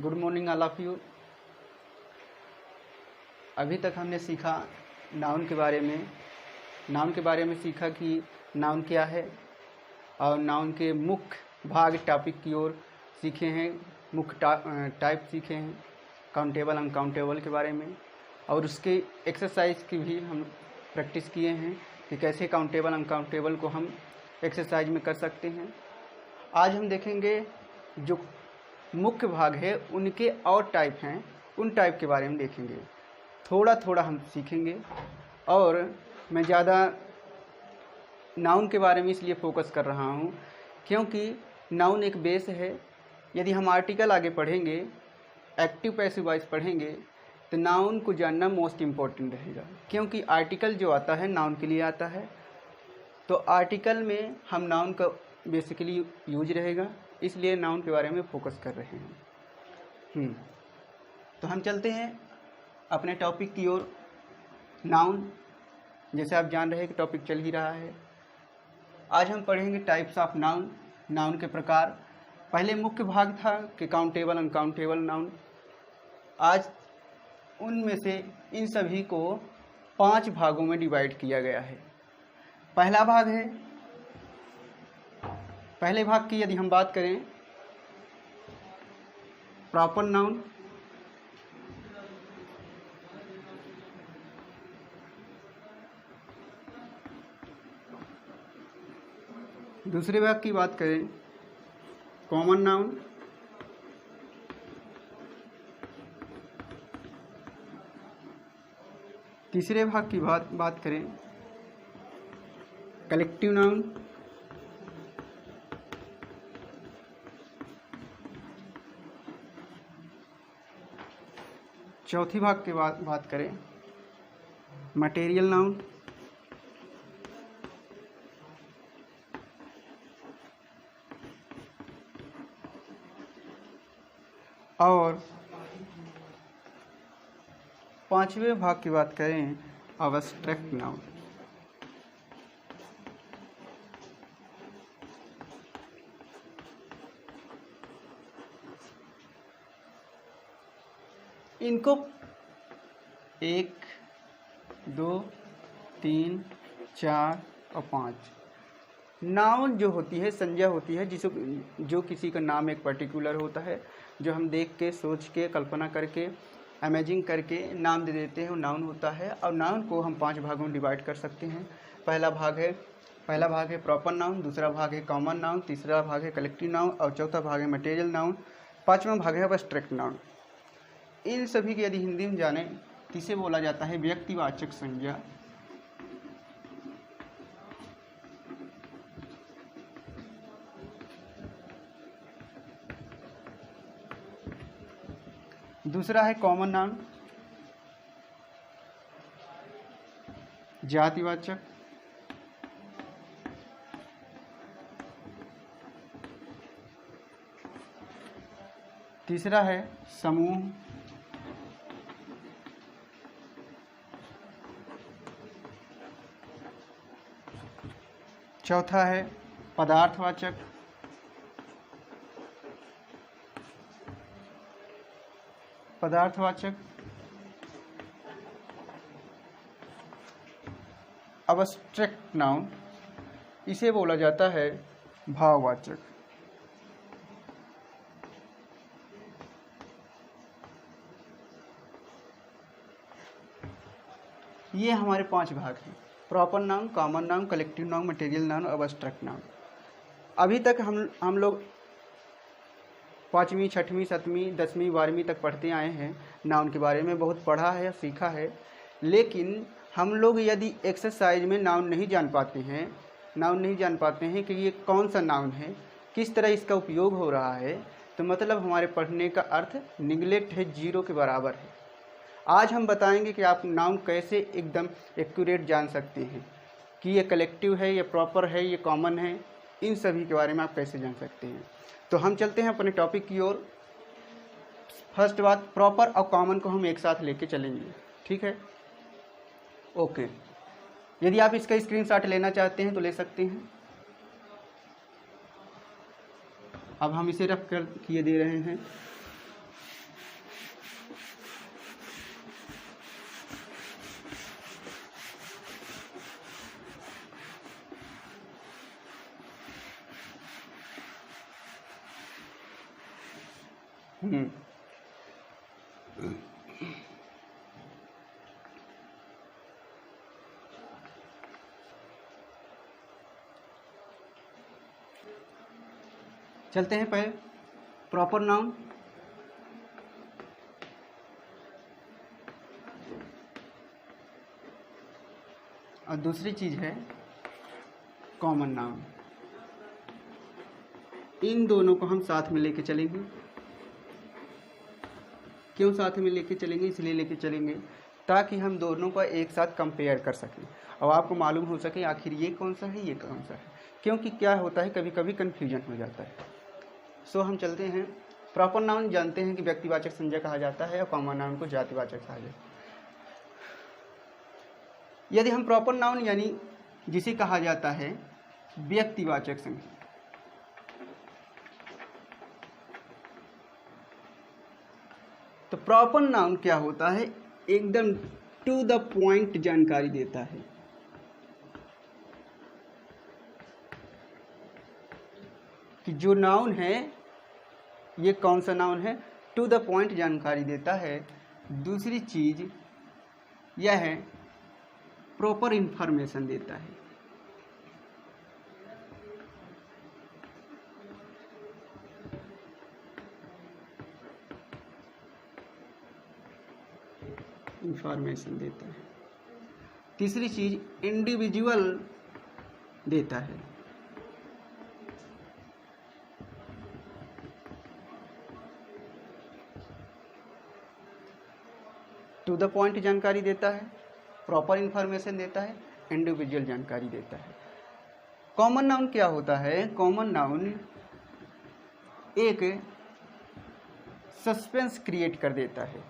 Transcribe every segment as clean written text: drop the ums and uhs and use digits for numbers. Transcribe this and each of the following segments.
Good morning all of you. अभी तक हमने सीखा नाउन के बारे में। नाउन के बारे में सीखा कि नाउन क्या है और नाउन के मुख्य भाग टॉपिक की ओर सीखे हैं, मुख्य टाइप सीखे हैं, काउंटेबल अनकाउंटेबल के बारे में, और उसके एक्सरसाइज की भी हम प्रैक्टिस किए हैं कि कैसे काउंटेबल अनकाउंटेबल को हम एक्सरसाइज में कर सकते हैं। आज हम देखेंगे जो मुख्य भाग है उनके और टाइप हैं, उन टाइप के बारे में देखेंगे। थोड़ा थोड़ा हम सीखेंगे और मैं ज़्यादा नाउन के बारे में इसलिए फोकस कर रहा हूँ क्योंकि नाउन एक बेस है। यदि हम आर्टिकल आगे पढ़ेंगे, एक्टिव पैसिव वॉइस पढ़ेंगे, तो नाउन को जानना मोस्ट इम्पॉर्टेंट रहेगा, क्योंकि आर्टिकल जो आता है नाउन के लिए आता है। तो आर्टिकल में हम नाउन का बेसिकली यूज रहेगा, इसलिए नाउन के बारे में फोकस कर रहे हैं। तो हम चलते हैं अपने टॉपिक की ओर। नाउन, जैसे आप जान रहे हैं कि टॉपिक चल ही रहा है। आज हम पढ़ेंगे टाइप्स ऑफ नाउन, नाउन के प्रकार। पहले मुख्य भाग था कि काउंटेबल अनकाउंटेबल नाउन। आज उनमें से इन सभी को 5 भागों में डिवाइड किया गया है। पहला भाग है, पहले भाग की यदि हम बात करें, प्रॉपर नाउन। दूसरे भाग की बात करें, कॉमन नाउन। तीसरे भाग की बात करें, कलेक्टिव नाउन। चौथी भाग की बात करें, मटेरियल नाउन। और पांचवें भाग की बात करें, अब्स्ट्रैक्ट नाउन। इनको 1, 2, 3, 4 और 5 नाउन जो होती है, संज्ञा होती है, जो किसी का नाम एक पर्टिकुलर होता है, जो हम देख के, सोच के, कल्पना करके, इमेजिन करके नाम दे देते हैं, वो नाउन होता है। और नाउन को हम 5 भागों में डिवाइड कर सकते हैं। पहला भाग है प्रॉपर नाउन, दूसरा भाग है कॉमन नाउन, तीसरा भाग है कलेक्टिव नाउन और चौथा भाग है मटेरियल नाउन, पाँचवां भाग है अब्स्ट्रैक्ट नाउन। इन सभी की यदि हिंदी में जाने तो इसे बोला जाता है व्यक्तिवाचक संज्ञा। दूसरा है कॉमन नाउन, जातिवाचक। तीसरा है समूह। चौथा है पदार्थवाचक। अब्स्ट्रैक्ट नाउन, इसे बोला जाता है भाववाचक। ये हमारे 5 भाग हैं, proper noun, common noun, collective noun, material noun और अब्स्ट्रैक्ट नाउन। अभी तक हम लोग 5वीं, 6वीं, 7वीं, 10वीं, 12वीं तक पढ़ते आए हैं। नाउन के बारे में बहुत पढ़ा है, सीखा है। लेकिन हम लोग यदि एक्सरसाइज में नाउन नहीं जान पाते हैं कि ये कौन सा नाउन है, किस तरह इसका उपयोग हो रहा है, तो मतलब हमारे पढ़ने का अर्थ निगलेक्ट है, 0 के बराबर है। आज हम बताएंगे कि आप नाउन कैसे एकदम एक्यूरेट जान सकते हैं कि ये कलेक्टिव है, ये प्रॉपर है, ये कॉमन है। इन सभी के बारे में आप कैसे जान सकते हैं। तो हम चलते हैं अपने टॉपिक की ओर। फर्स्ट बात, प्रॉपर और कॉमन को हम एक साथ लेके चलेंगे, ठीक है? ओके, यदि आप इसका स्क्रीनशॉट लेना चाहते हैं तो ले सकते हैं। अब हम इसे रफ कर किए दे रहे हैं। हम्म। चलते हैं पहले प्रॉपर नाउन। और दूसरी चीज है कॉमन नाउन। इन दोनों को हम साथ में लेके चलेंगे। क्यों साथ में लेके चलेंगे? इसलिए लेके चलेंगे ताकि हम दोनों का एक साथ कंपेयर कर सकें और आपको मालूम हो सके आखिर ये कौन सा है, ये कौन सा है। क्योंकि क्या होता है, कभी कभी कन्फ्यूजन हो जाता है। सो हम चलते हैं। प्रॉपर नाउन जानते हैं कि व्यक्तिवाचक संज्ञा कहा जाता है और कॉमन नाउन को जातिवाचक कहा जाता है। यदि हम प्रॉपर नाउन यानी जिसे कहा जाता है व्यक्तिवाचक संज्ञा, तो प्रॉपर नाउन क्या होता है? एकदम टू द पॉइंट जानकारी देता है। कि जो नाउन है ये कौन सा नाउन है, टू द पॉइंट जानकारी देता है। दूसरी चीज यह है प्रॉपर इंफॉर्मेशन देता है। इंफॉर्मेशन देता है। तीसरी चीज इंडिविजुअल देता है। टू द पॉइंट जानकारी देता है, प्रॉपर इंफॉर्मेशन देता है, इंडिविजुअल जानकारी देता है। कॉमन नाउन क्या होता है? कॉमन नाउन एक सस्पेंस क्रिएट कर देता है।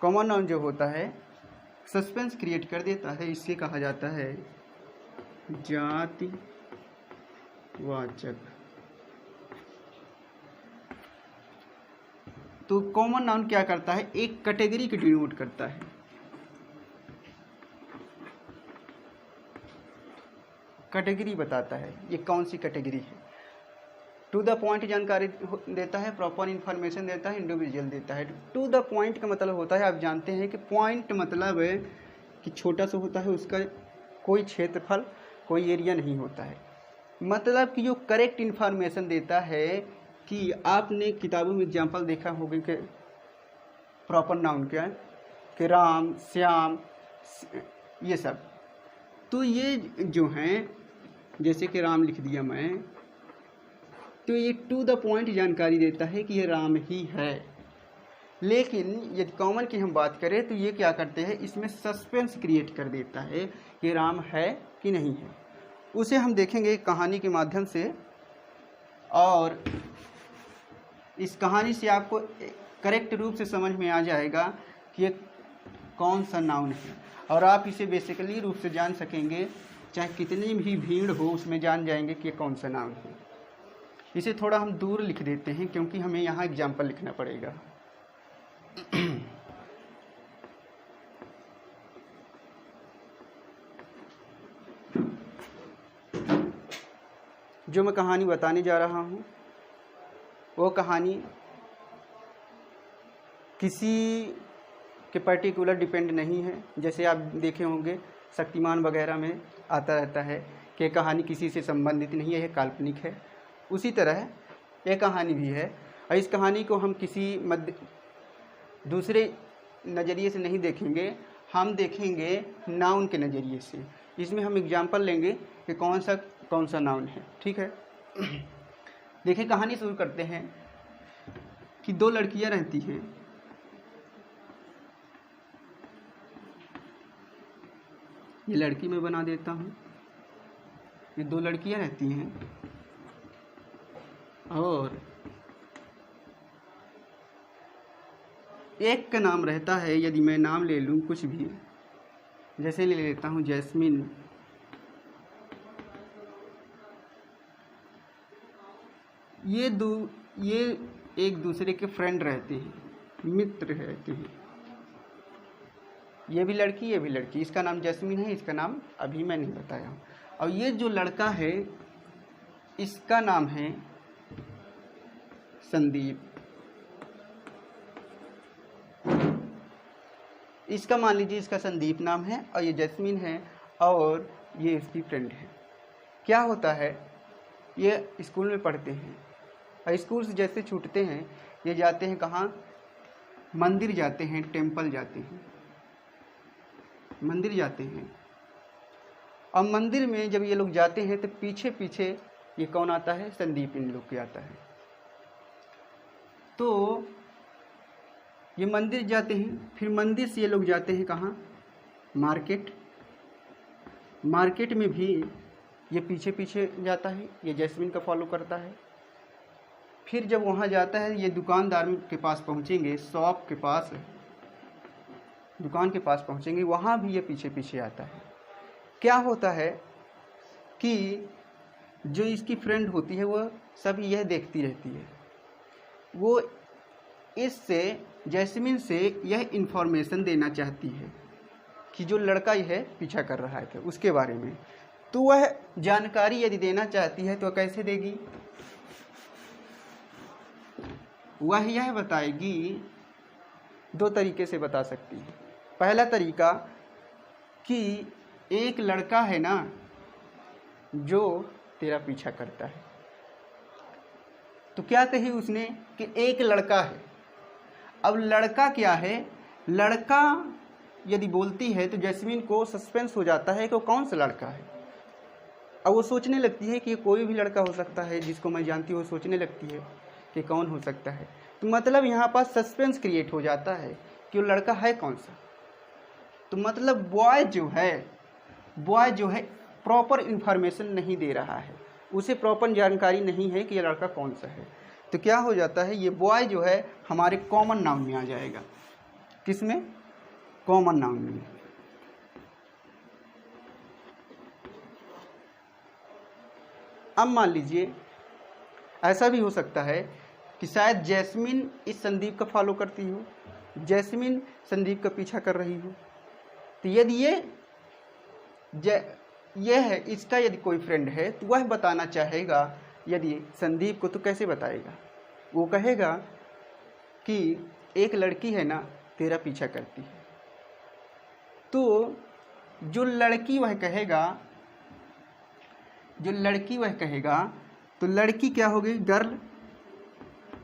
कॉमन नाउन जो होता है सस्पेंस क्रिएट कर देता है, इससे कहा जाता है जातिवाचक। तो कॉमन नाउन क्या करता है? एक कैटेगरी को डिनोट करता है। कैटेगरी बताता है ये कौन सी कैटेगरी है। टू द पॉइंट जानकारी देता है, प्रॉपर इंफॉर्मेशन देता है, इंडिविजुअल देता है। टू द पॉइंट का मतलब होता है, आप जानते हैं कि पॉइंट मतलब है कि छोटा सा होता है, उसका कोई क्षेत्रफल, कोई एरिया नहीं होता है। मतलब कि जो करेक्ट इंफॉर्मेशन देता है कि आपने किताबों में एग्जाम्पल देखा होगा कि प्रॉपर नाउन क्या है कि राम, श्याम, ये सब। तो ये जो हैं, जैसे कि राम लिख दिया मैं, तो ये टू द पॉइंट जानकारी देता है कि ये राम ही है। लेकिन यदि कॉमन की हम बात करें तो ये क्या करते हैं, इसमें सस्पेंस क्रिएट कर देता है कि राम है कि नहीं है। उसे हम देखेंगे कहानी के माध्यम से, और इस कहानी से आपको करेक्ट रूप से समझ में आ जाएगा कि ये कौन सा नाउन है, और आप इसे बेसिकली रूप से जान सकेंगे। चाहे कितनी भी भीड़ हो उसमें जान जाएंगे कि ये कौन सा नाउन है। इसे थोड़ा हम दूर लिख देते हैं क्योंकि हमें यहाँ एग्जाम्पल लिखना पड़ेगा। जो मैं कहानी बताने जा रहा हूँ वो कहानी किसी के पर्टिकुलर डिपेंड नहीं है। जैसे आप देखे होंगे शक्तिमान वगैरह में आता रहता है कि कहानी किसी से संबंधित नहीं है, यह काल्पनिक है। उसी तरह यह कहानी भी है, और इस कहानी को हम किसी दूसरे नज़रिए से नहीं देखेंगे, हम देखेंगे नाउन के नज़रिए से। इसमें हम एग्जाम्पल लेंगे कि कौन सा नाउन है। ठीक है, देखिए कहानी शुरू करते हैं कि दो लड़कियां रहती हैं। ये लड़की मैं बना देता हूँ। ये दो लड़कियां रहती हैं और एक का नाम रहता है, यदि मैं नाम ले लूँ कुछ भी, जैसे ले लेता हूँ जैस्मिन। ये एक दूसरे के फ्रेंड रहते हैं, मित्र रहते हैं। ये भी लड़की, इसका नाम जैस्मिन है, इसका नाम अभी मैं नहीं बताया। और ये जो लड़का है इसका नाम है संदीप। इसका मान लीजिए इसका संदीप नाम है और ये जैस्मिन है और ये इसकी फ्रेंड है। क्या होता है, ये स्कूल में पढ़ते हैं और स्कूल से जैसे छूटते हैं ये जाते हैं कहाँ, मंदिर जाते हैं, टेम्पल जाते हैं, मंदिर जाते हैं। और मंदिर में जब ये लोग जाते हैं तो पीछे पीछे ये कौन आता है, संदीप इन लोग के आता है। तो ये मंदिर जाते हैं, फिर मंदिर से ये लोग जाते हैं कहाँ, मार्केट। मार्केट में भी ये पीछे पीछे जाता है, ये जैस्मिन का फॉलो करता है। फिर जब वहाँ जाता है ये दुकानदार के पास पहुँचेंगे, शॉप के पास, दुकान के पास पहुँचेंगे, वहाँ भी ये पीछे पीछे आता है। क्या होता है कि जो इसकी फ्रेंड होती है वो सब यह देखती रहती है, वो इससे जैस्मिन से यह इन्फॉर्मेशन देना चाहती है कि जो लड़का यह पीछा कर रहा है उसके बारे में। तो वह जानकारी यदि देना चाहती है तो कैसे देगी, वह यह बताएगी, दो तरीके से बता सकती है। पहला तरीका कि एक लड़का है ना जो तेरा पीछा करता है, तो क्या कही उसने कि एक लड़का है। अब लड़का क्या है, लड़का यदि बोलती है तो जैस्मिन को सस्पेंस हो जाता है कि वो कौन सा लड़का है। अब वो सोचने लगती है कि कोई भी लड़का हो सकता है जिसको मैं जानती हूँ, सोचने लगती है कि कौन हो सकता है। तो मतलब यहाँ पास सस्पेंस क्रिएट हो जाता है कि वो लड़का है कौन सा। तो मतलब बॉय जो है प्रॉपर इन्फॉर्मेशन नहीं दे रहा है, उसे प्रॉपर जानकारी नहीं है कि ये लड़का कौन सा है। तो क्या हो जाता है, ये बॉय जो है हमारे कॉमन नाउन में आ जाएगा। किस में, कॉमन नाउन में। अब मान लीजिए ऐसा भी हो सकता है कि शायद जैस्मिन इस संदीप का फॉलो करती हो, जैस्मिन संदीप का पीछा कर रही हो। तो यदि यह है इसका यदि कोई फ्रेंड है तो वह बताना चाहेगा यदि संदीप को, तो कैसे बताएगा, वो कहेगा कि एक लड़की है ना तेरा पीछा करती है। तो जो लड़की वह कहेगा तो लड़की क्या होगी, गर्ल।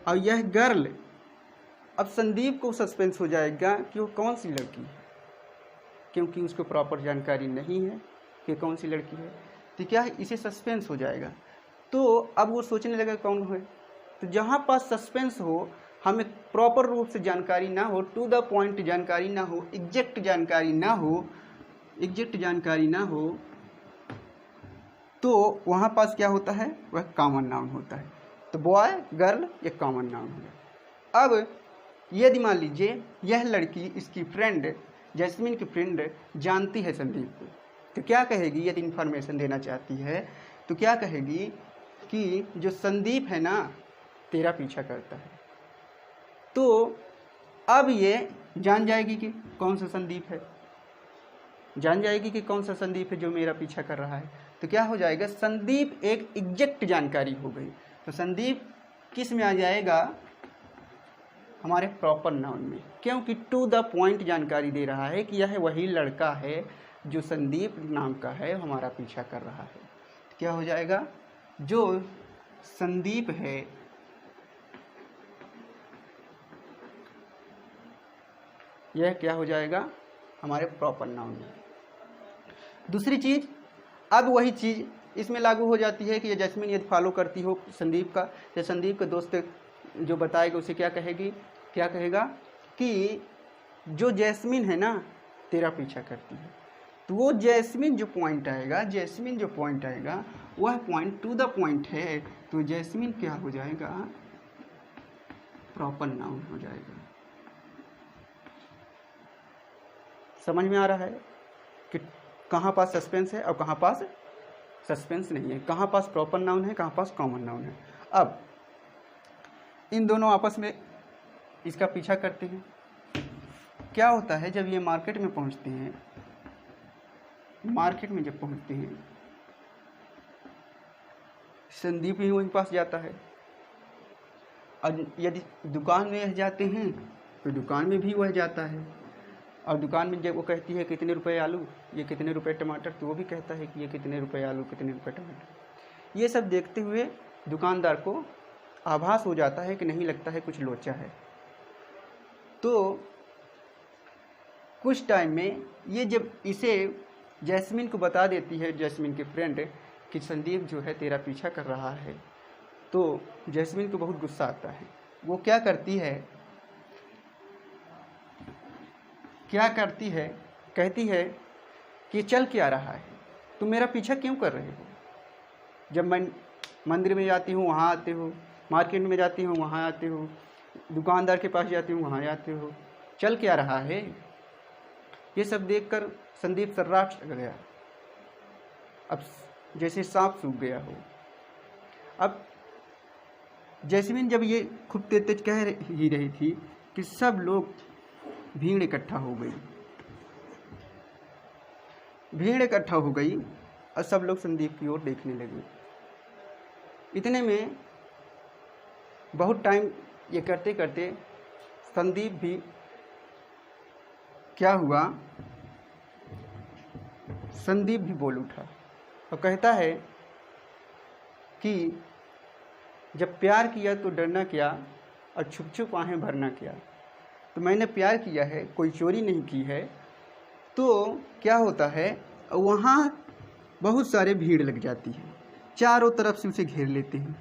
और यह गर्ल, अब संदीप को सस्पेंस हो जाएगा कि वो कौन सी लड़की है, क्योंकि उसको प्रॉपर जानकारी नहीं है कि कौन सी लड़की है। तो क्या है, इसे सस्पेंस हो जाएगा। तो अब वो सोचने लगा कौन है। तो जहाँ पास सस्पेंस हो, हमें प्रॉपर रूप से जानकारी ना हो, टू द पॉइंट जानकारी ना हो, एग्जैक्ट जानकारी ना हो, तो वहाँ पास क्या होता है, वह कॉमन नाउन होता है। तो बॉय, गर्ल, ये कॉमन नाउन है। अब यदि मान लीजिए यह लड़की इसकी फ्रेंड, जैस्मिन की फ्रेंड जानती है संदीप को, तो क्या कहेगी, यदि इन्फॉर्मेशन देना चाहती है तो क्या कहेगी कि जो संदीप है ना तेरा पीछा करता है। तो अब ये जान जाएगी कि कौन सा संदीप है, जो मेरा पीछा कर रहा है। तो क्या हो जाएगा, संदीप एक एग्जैक्ट जानकारी हो गई। तो संदीप किस में आ जाएगा, हमारे प्रॉपर नाउन में, क्योंकि टू द पॉइंट जानकारी दे रहा है कि यह वही लड़का है जो संदीप नाम का है, हमारा पीछा कर रहा है। क्या हो जाएगा, जो संदीप है यह क्या हो जाएगा, हमारे प्रॉपर नाउन में। दूसरी चीज़, अब वही चीज़ इसमें लागू हो जाती है कि ये जैस्मिन यदि फॉलो करती हो संदीप का, तो संदीप का दोस्त जो बताएगा उसे क्या कहेगा कि जो जैस्मिन है ना तेरा पीछा करती है। तो वो जैस्मिन जो पॉइंट आएगा वह पॉइंट टू द पॉइंट है। तो जैस्मिन क्या हो जाएगा, प्रॉपर नाउन हो जाएगा। समझ में आ रहा है कि कहाँ पास सस्पेंस है और कहाँ पास सस्पेंस नहीं है, कहाँ पास प्रॉपर नाउन है, कहाँ पास कॉमन नाउन है। अब इन दोनों आपस में इसका पीछा करते हैं। क्या होता है, जब ये मार्केट में पहुंचते हैं, संदीप भी वहीं पास जाता है, और यदि दुकान में जाते हैं तो दुकान में भी वह जाता है। और दुकान में जब वो कहती है कितने रुपए आलू, ये कितने रुपए टमाटर, तो वो भी कहता है कि ये कितने रुपए आलू, कितने रुपए टमाटर। ये सब देखते हुए दुकानदार को आभास हो जाता है कि नहीं, लगता है कुछ लोचा है। तो कुछ टाइम में ये जब इसे जैस्मिन को बता देती है, जैस्मिन के फ्रेंड, कि संदीप जो है तेरा पीछा कर रहा है, तो जैस्मिन को बहुत गुस्सा आता है। वो क्या करती है, कहती है कि चल क्या रहा है, तुम मेरा पीछा क्यों कर रहे हो? जब मैं मंदिर में जाती हूँ वहाँ आते हो, मार्केट में जाती हूँ वहाँ आते हो, दुकानदार के पास जाती हूँ वहाँ आते हो, चल क्या रहा है? ये सब देखकर संदीप सर्राफ लग गया, अब जैसे सांप सूख गया हो। अब जैस्मिन जब ये खूब तेज कह ही रही थी कि सब लोग भीड़ इकट्ठा हो गई और सब लोग संदीप की ओर देखने लगे। इतने में बहुत टाइम ये करते करते संदीप भी क्या हुआ, संदीप भी बोल उठा और कहता है कि जब प्यार किया तो डरना क्या और छुप छुप आहें भरना क्या। तो मैंने प्यार किया है, कोई चोरी नहीं की है। तो क्या होता है, वहाँ बहुत सारे भीड़ लग जाती है, चारों तरफ से उसे घेर लेते हैं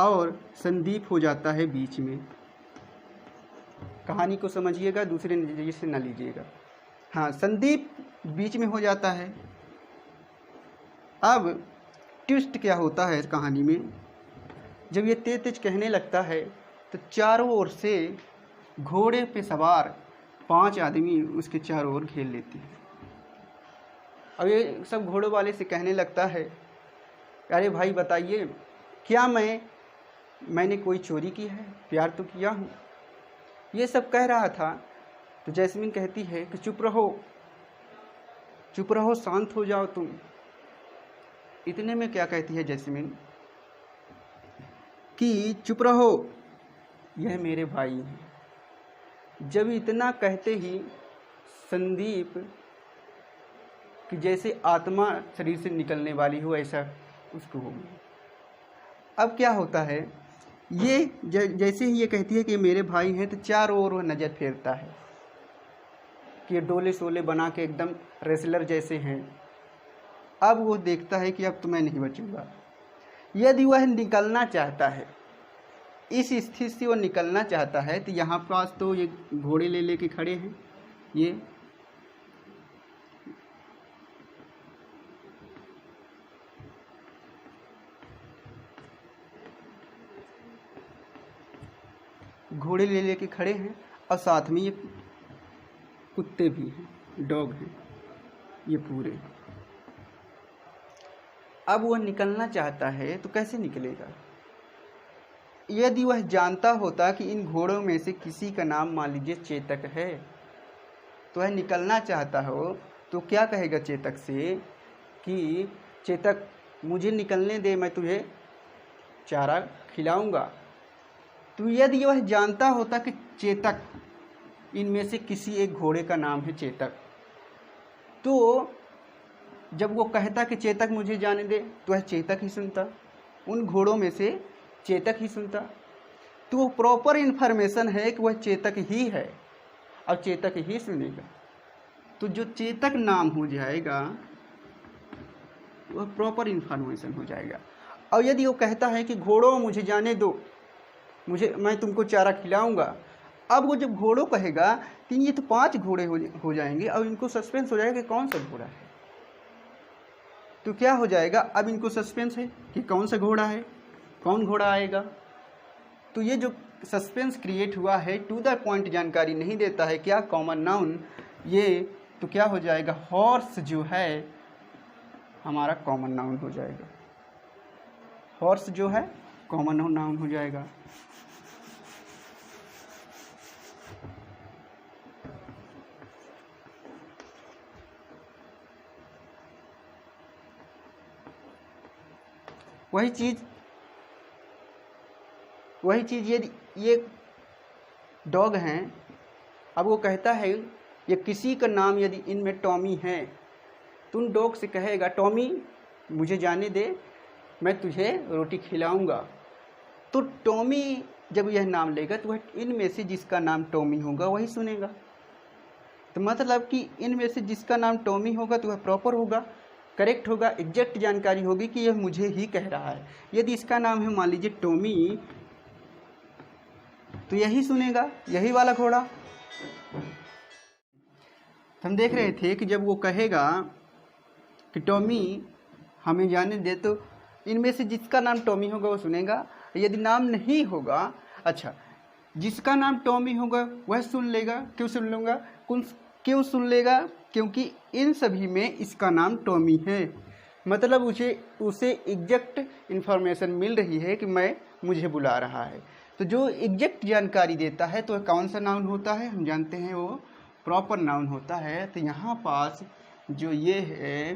और संदीप हो जाता है बीच में। कहानी को समझिएगा, दूसरे नजरिए से ना लीजिएगा। हाँ, संदीप बीच में हो जाता है। अब ट्विस्ट क्या होता है इस कहानी में, जब ये तेज तेज कहने लगता है तो चारों ओर से घोड़े पे सवार 5 आदमी उसके चारों ओर घेर लेते हैं। अब ये सब घोड़ों वाले से कहने लगता है, अरे भाई बताइए, क्या मैंने कोई चोरी की है? प्यार तो किया हूँ। ये सब कह रहा था तो जैस्मिन कहती है कि चुप रहो, शांत हो जाओ तुम। इतने में क्या कहती है जैस्मिन कि चुप रहो, यह मेरे भाई हैं। जब इतना कहते ही संदीप कि जैसे आत्मा शरीर से निकलने वाली हो ऐसा उसको हो गया। अब क्या होता है, ये जैसे ही ये कहती है कि मेरे भाई हैं तो चारों ओर वह नज़र फेरता है कि ये डोले सोले बना के एकदम रेसलर जैसे हैं। अब वो देखता है कि अब तो मैं नहीं बचूंगा। यदि वह निकलना चाहता है, इस स्थिति से वो निकलना चाहता है, तो यहाँ पास तो ये घोड़े ले लेके खड़े हैं, ये घोड़े ले लेके खड़े हैं और साथ में ये कुत्ते भी हैं, डॉग हैं ये पूरे। अब वह निकलना चाहता है तो कैसे निकलेगा? यदि वह जानता होता कि इन घोड़ों में से किसी का नाम मान लीजिए चेतक है, तो वह निकलना चाहता हो तो क्या कहेगा चेतक से कि चेतक मुझे निकलने दे, मैं तुझे चारा खिलाऊंगा। तो यदि वह जानता होता कि चेतक इनमें से किसी एक घोड़े का नाम है चेतक, तो जब वो कहता कि चेतक मुझे जाने दे, तो वह चेतक ही सुनता, उन घोड़ों में से चेतक ही सुनता। तो वो प्रॉपर इन्फॉर्मेशन है कि वह चेतक ही है और चेतक ही सुनेगा। तो जो चेतक नाम हो जाएगा वह प्रॉपर इन्फॉर्मेशन हो जाएगा। और यदि वो कहता है कि घोड़ों मुझे जाने दो, मैं तुमको चारा खिलाऊंगा, अब वो जब घोड़ों कहेगा तो ये तो 5 घोड़े हो जाएंगे और इनको सस्पेंस हो जाएगा कि कौन सा घोड़ा है। तो क्या हो जाएगा, अब इनको सस्पेंस है कि कौन सा घोड़ा है, कौन घोड़ा आएगा। तो ये जो सस्पेंस क्रिएट हुआ है, टू द पॉइंट जानकारी नहीं देता है क्या कॉमन नाउन, ये तो क्या हो जाएगा, हॉर्स जो है हमारा कॉमन नाउन हो जाएगा। हॉर्स जो है कॉमन नाउन हो जाएगा। वही चीज़ यदि ये डॉग हैं अब वो कहता है ये किसी का नाम यदि इनमें टॉमी है तो उन डॉग से कहेगा टॉमी मुझे जाने दे, मैं तुझे रोटी खिलाऊंगा। तो टॉमी जब यह नाम लेगा तो वह इनमें से जिसका नाम टॉमी होगा वही सुनेगा। तो मतलब कि इनमें से जिसका नाम टॉमी होगा तो वह प्रॉपर होगा, करेक्ट होगा, एग्जैक्ट जानकारी होगी कि यह मुझे ही कह रहा है। यदि इसका नाम है मान लीजिए टॉमी तो यही सुनेगा, यही वाला घोड़ा। तो हम देख रहे थे कि जब वो कहेगा कि टॉमी हमें जाने दे तो इनमें से जिसका नाम टॉमी होगा वो सुनेगा। यदि नाम नहीं होगा, अच्छा जिसका नाम टॉमी होगा वह सुन लेगा। क्यों सुन लूँगा, क्यों सुन लेगा? क्योंकि इन सभी में इसका नाम टॉमी है, मतलब उसे एग्जैक्ट इन्फॉर्मेशन मिल रही है कि मुझे बुला रहा है। तो जो एग्जैक्ट जानकारी देता है तो कौन सा नाउन होता है, हम जानते हैं वो प्रॉपर नाउन होता है। तो यहाँ पास जो ये है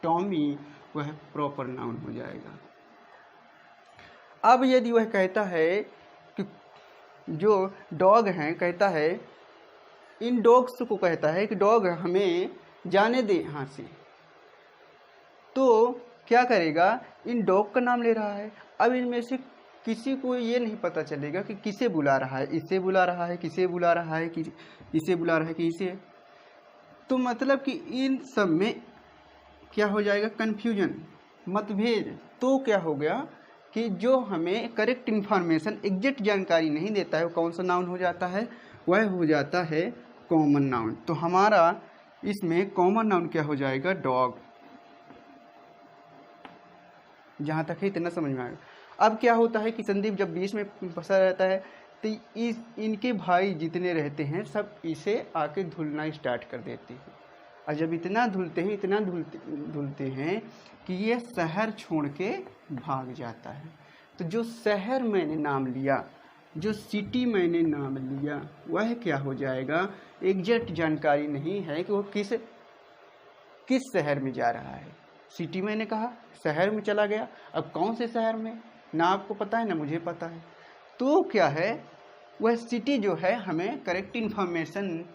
टॉमी वह प्रॉपर नाउन हो जाएगा। अब यदि वह कहता है कि जो डॉग हैं, कहता है इन डॉग्स को कहता है कि डॉग हमें जाने दे यहाँ से, तो क्या करेगा, इन डॉग का नाम ले रहा है। अब इनमें से किसी को ये नहीं पता चलेगा कि किसे बुला रहा है, इसे बुला रहा है, किसे बुला रहा है, कि इसे बुला रहा है कि इसे। तो मतलब कि इन सब में क्या हो जाएगा, कन्फ्यूजन, मतभेद। तो क्या हो गया कि जो हमें करेक्ट इन्फॉर्मेशन, एग्जैक्ट जानकारी नहीं देता है वो कौन सा नाउन हो जाता है, वह हो जाता है कॉमन नाउन। तो हमारा इसमें कॉमन नाउन क्या हो जाएगा, डॉग। जहाँ तक है इतना समझ में आएगा। अब क्या होता है कि संदीप जब बीच में फंसा रहता है तो इनके भाई जितने रहते हैं सब इसे आके धुलना स्टार्ट कर देते हैं। और जब इतना धुलते हैं, इतना धुलते हैं कि ये शहर छोड़ के भाग जाता है। तो जो शहर मैंने नाम लिया, जो सिटी मैंने नाम लिया, वह क्या हो जाएगा, एग्जैक्ट जानकारी नहीं है कि वो किस शहर में जा रहा है। सिटी मैंने कहा, शहर में चला गया, अब कौन से शहर में, ना आपको पता है ना मुझे पता है। तो क्या है, वह सिटी जो है हमें करेक्ट इन्फॉर्मेशन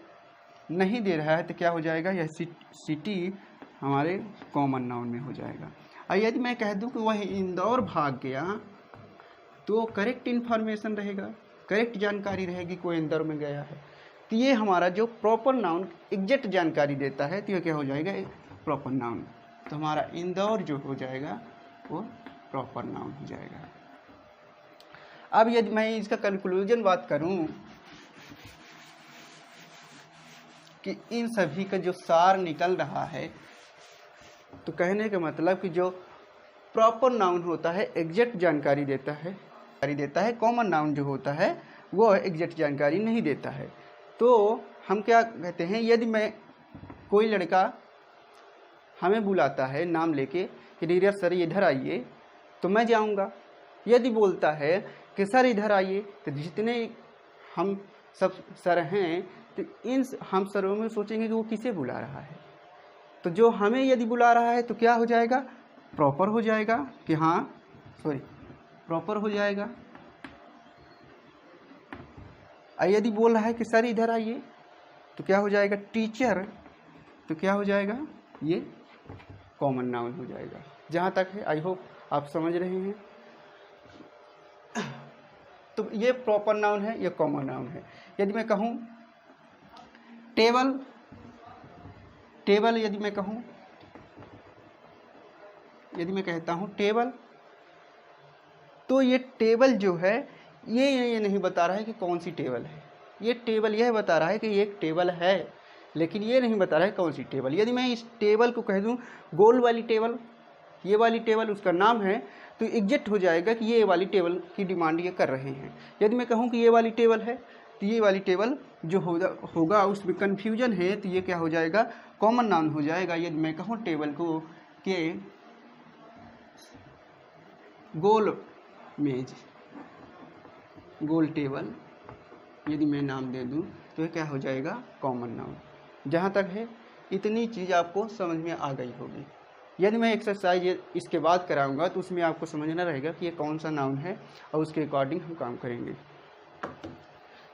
नहीं दे रहा है। तो क्या हो जाएगा, यह सिटी हमारे कॉमन नाउन में हो जाएगा। और यदि मैं कह दूं कि वह इंदौर भाग गया तो करेक्ट इन्फॉर्मेशन रहेगा, करेक्ट जानकारी रहेगी कोई इंदौर में गया है। तो ये हमारा जो प्रॉपर नाउन एग्जैक्ट जानकारी देता है तो यह क्या हो जाएगा, प्रॉपर नाउन। तो हमारा इंदौर जो हो जाएगा वो प्रॉपर नाउन हो जाएगा। अब यदि मैं इसका कंक्लूजन बात करूं कि इन सभी का जो सार निकल रहा है, तो कहने का मतलब कि जो प्रॉपर नाउन होता है एग्जैक्ट जानकारी देता है, कॉमन नाउन जो होता है वो एग्जैक्ट जानकारी नहीं देता है। तो हम क्या कहते हैं, यदि मैं कोई लड़का हमें बुलाता है नाम लेके कि नीरज सर इधर आइए, तो मैं जाऊंगा। यदि बोलता है कि सर इधर आइए, तो जितने हम सब सर हैं तो इन हम सरों में सोचेंगे कि वो किसे बुला रहा है। तो जो हमें यदि बुला रहा है तो क्या हो जाएगा, प्रॉपर हो जाएगा कि हाँ प्रॉपर हो जाएगा। और यदि बोल रहा है कि सर इधर आइए तो क्या हो जाएगा, टीचर, तो क्या हो जाएगा, ये कॉमन नाउन हो जाएगा। जहाँ तक है आई होप आप समझ रहे हैं। तो ये प्रॉपर नाउन है, ये कॉमन नाउन है। यदि मैं कहूँ टेबल, यदि मैं कहूँ, यदि मैं कहता हूँ टेबल, तो ये टेबल जो है ये नहीं बता रहा है कि कौन सी टेबल है। ये टेबल यह बता रहा है कि एक टेबल है, लेकिन ये नहीं बता रहा है कौन सी टेबल। यदि मैं इस टेबल को कह दूँ गोल वाली टेबल, ये वाली टेबल उसका नाम है, तो एग्जैक्ट हो जाएगा कि ये वाली टेबल की डिमांड ये कर रहे हैं। यदि मैं कहूँ कि ये वाली टेबल है, तो ये वाली टेबल जो होगा उसमें कन्फ्यूजन है, तो ये क्या हो जाएगा, कॉमन नाउन हो जाएगा। यदि मैं कहूँ टेबल को के गोल मेज, गोल टेबल, यदि मैं नाम दे दूँ तो ये क्या हो जाएगा, कॉमन नाउन। जहाँ तक है इतनी चीज़ आपको समझ में आ गई होगी। यदि मैं एक्सरसाइज इसके बाद कराऊंगा तो उसमें आपको समझना रहेगा कि ये कौन सा नाउन है और उसके अकॉर्डिंग हम काम करेंगे।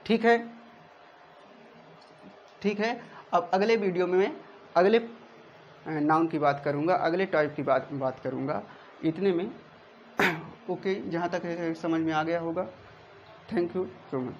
ठीक है। ठीक है। अब अगले वीडियो में मैं अगले नाउन की बात करूँगा, अगले टाइप की बात करूँगा। इतने में ओके, जहाँ तक समझ में आ गया होगा। Thank you so much.